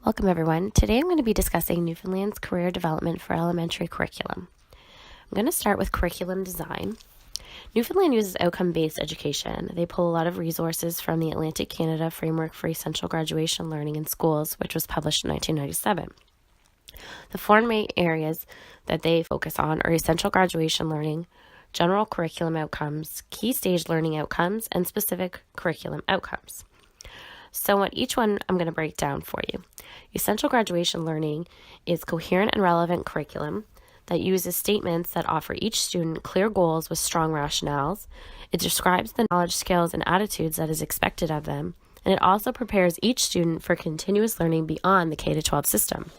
Welcome everyone. Today I'm going to be discussing Newfoundland's career development for elementary curriculum. I'm going to start with curriculum design. Newfoundland uses outcome-based education. They pull a lot of resources from the Atlantic Canada Framework for Essential Graduation Learning in Schools, which was published in 1997. The four main areas that they focus on are essential graduation learning, general curriculum outcomes, key stage learning outcomes, and specific curriculum outcomes. So what each one I'm going to break down for you. Essential graduation learning is coherent and relevant curriculum that uses statements that offer each student clear goals with strong rationales. It describes the knowledge, skills, and attitudes that is expected of them, and it also prepares each student for continuous learning beyond the K-12 system.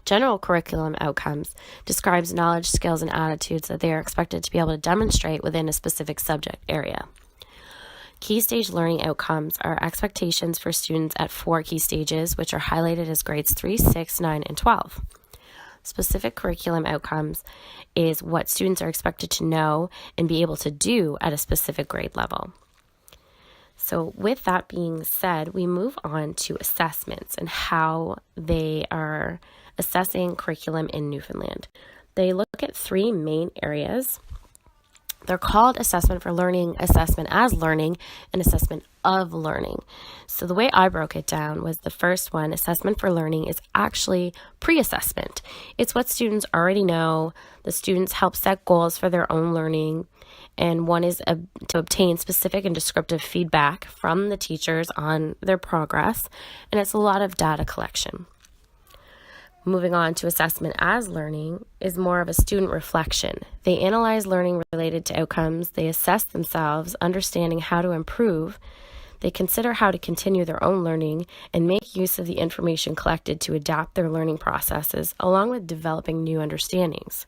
General curriculum outcomes describes knowledge, skills, and attitudes that they are expected to be able to demonstrate within a specific subject area. Key stage learning outcomes are expectations for students at 4 key stages, which are highlighted as grades 3, 6, 9, and 12. Specific curriculum outcomes is what students are expected to know and be able to do at a specific grade level. So with that being said, we move on to assessments and how they are assessing curriculum in Newfoundland. They look at 3 main areas. They're called assessment for learning, assessment as learning, and assessment of learning. So the way I broke it down was the first one, assessment for learning, is actually pre-assessment. It's what students already know. The students help set goals for their own learning, and one is to obtain specific and descriptive feedback from the teachers on their progress, and it's a lot of data collection. Moving on to assessment as learning is more of a student reflection. They analyze learning related to outcomes. They assess themselves, understanding how to improve. They consider how to continue their own learning and make use of the information collected to adapt their learning processes, along with developing new understandings.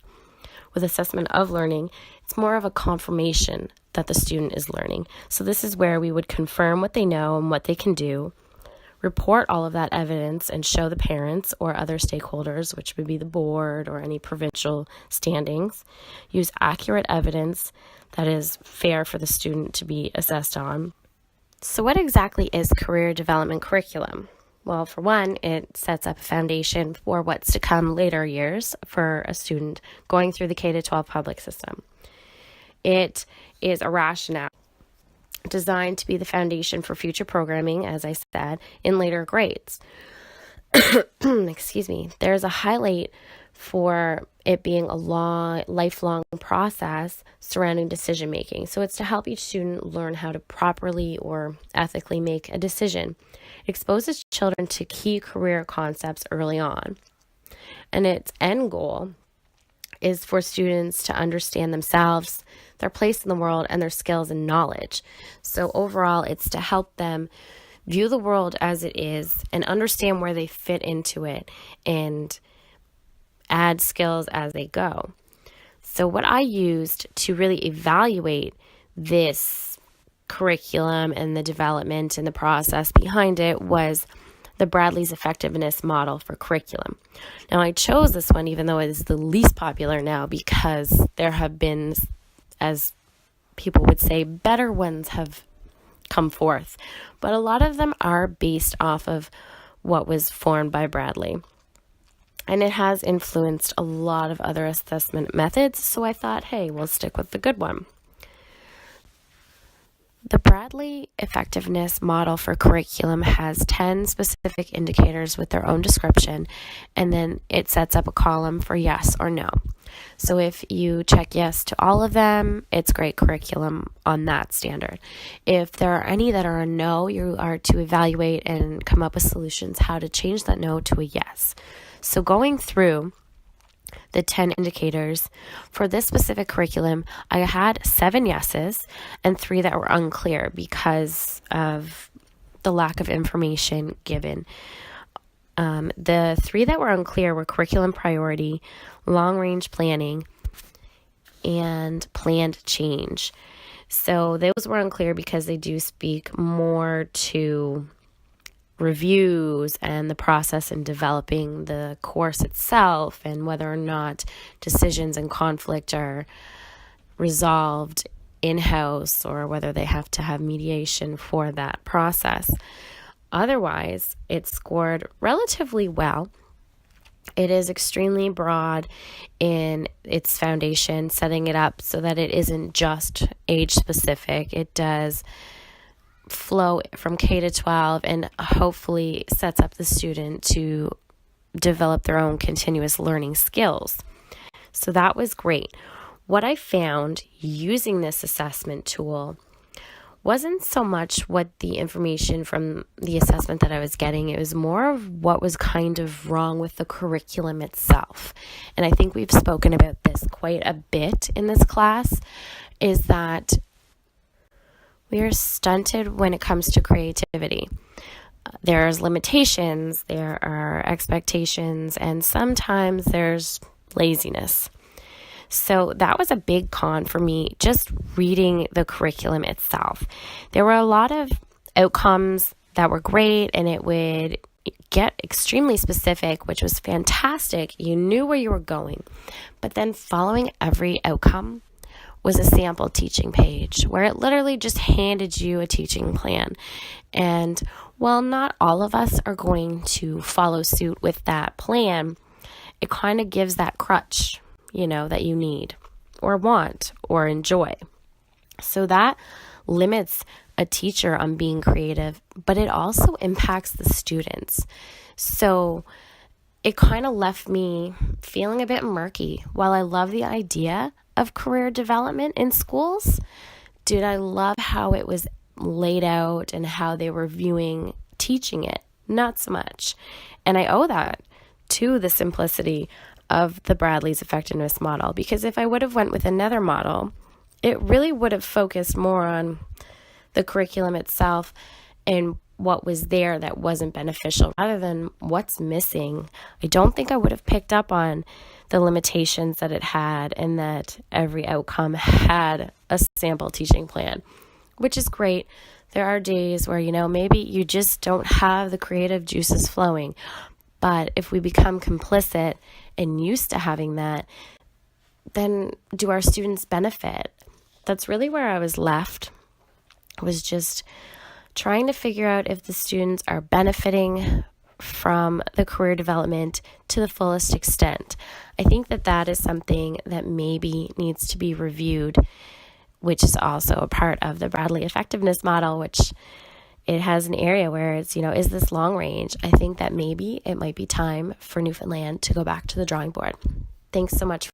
With assessment of learning, it's more of a confirmation that the student is learning. So this is where we would confirm what they know and what they can do, report all of that evidence and show the parents or other stakeholders, which would be the board or any provincial standings, use accurate evidence that is fair for the student to be assessed on. So what exactly is career development curriculum? Well, for one, it sets up a foundation for what's to come later years for a student going through the K-12 public system. It is a rationale designed to be the foundation for future programming, as I said, in later grades. Excuse me. There's a highlight for it being a lifelong process surrounding decision making. So it's to help each student learn how to properly or ethically make a decision. It exposes children to key career concepts early on. And its end goal is for students to understand themselves, their place in the world, and their skills and knowledge. So overall, it's to help them view the world as it is and understand where they fit into it and add skills as they go. So what I used to really evaluate this curriculum and the development and the process behind it was the Bradley's effectiveness model for curriculum. Now, I chose this one even though it is the least popular now because there have been, as people would say, better ones have come forth. But a lot of them are based off of what was formed by Bradley. And it has influenced a lot of other assessment methods, so I thought, hey, we'll stick with the good one. The Bradley effectiveness model for curriculum has 10 specific indicators with their own description, and then it sets up a column for yes or no. So if you check yes to all of them, it's great curriculum on that standard. If there are any that are a no, you are to evaluate and come up with solutions how to change that no to a yes. So going through the 10 indicators for this specific curriculum, I had 7 yeses and 3 that were unclear because of the lack of information given. The 3 that were unclear were curriculum priority, long-range planning, and planned change. So those were unclear because they do speak more to reviews and the process in developing the course itself and whether or not decisions and conflict are resolved in-house or whether they have to have mediation for that process. Otherwise, it scored relatively well. It is extremely broad in its foundation, setting it up so that it isn't just age specific. It does flow from K to 12 and hopefully sets up the student to develop their own continuous learning skills. So that was great. What I found using this assessment tool wasn't so much what the information from the assessment that I was getting. It was more of what was kind of wrong with the curriculum itself. And I think we've spoken about this quite a bit in this class, is that we are stunted when it comes to creativity. There's limitations, there are expectations, and sometimes there's laziness. So that was a big con for me, just reading the curriculum itself. There were a lot of outcomes that were great, and it would get extremely specific, which was fantastic. You knew where you were going. But then following every outcome was a sample teaching page where it literally just handed you a teaching plan. And while not all of us are going to follow suit with that plan, it kind of gives that crutch, that you need or want or enjoy. So that limits a teacher on being creative, but it also impacts the students. So it kind of left me feeling a bit murky. While I love the idea of career development in schools, did I love how it was laid out and how they were viewing teaching it? Not so much. And I owe that to the simplicity of the Bradley's effectiveness model, because if I would have went with another model, it really would have focused more on the curriculum itself and what was there that wasn't beneficial rather than what's missing. I don't think I would have picked up on the limitations that it had and that every outcome had a sample teaching plan, which is great. There are days where, maybe you just don't have the creative juices flowing. But if we become complicit and used to having that, then do our students benefit? That's really where I was left, was just trying to figure out if the students are benefiting from the career development to the fullest extent. I think that is something that maybe needs to be reviewed, which is also a part of the Bradley effectiveness model, which it has an area where it's, is this long range? I think that maybe it might be time for Newfoundland to go back to the drawing board. Thanks so much.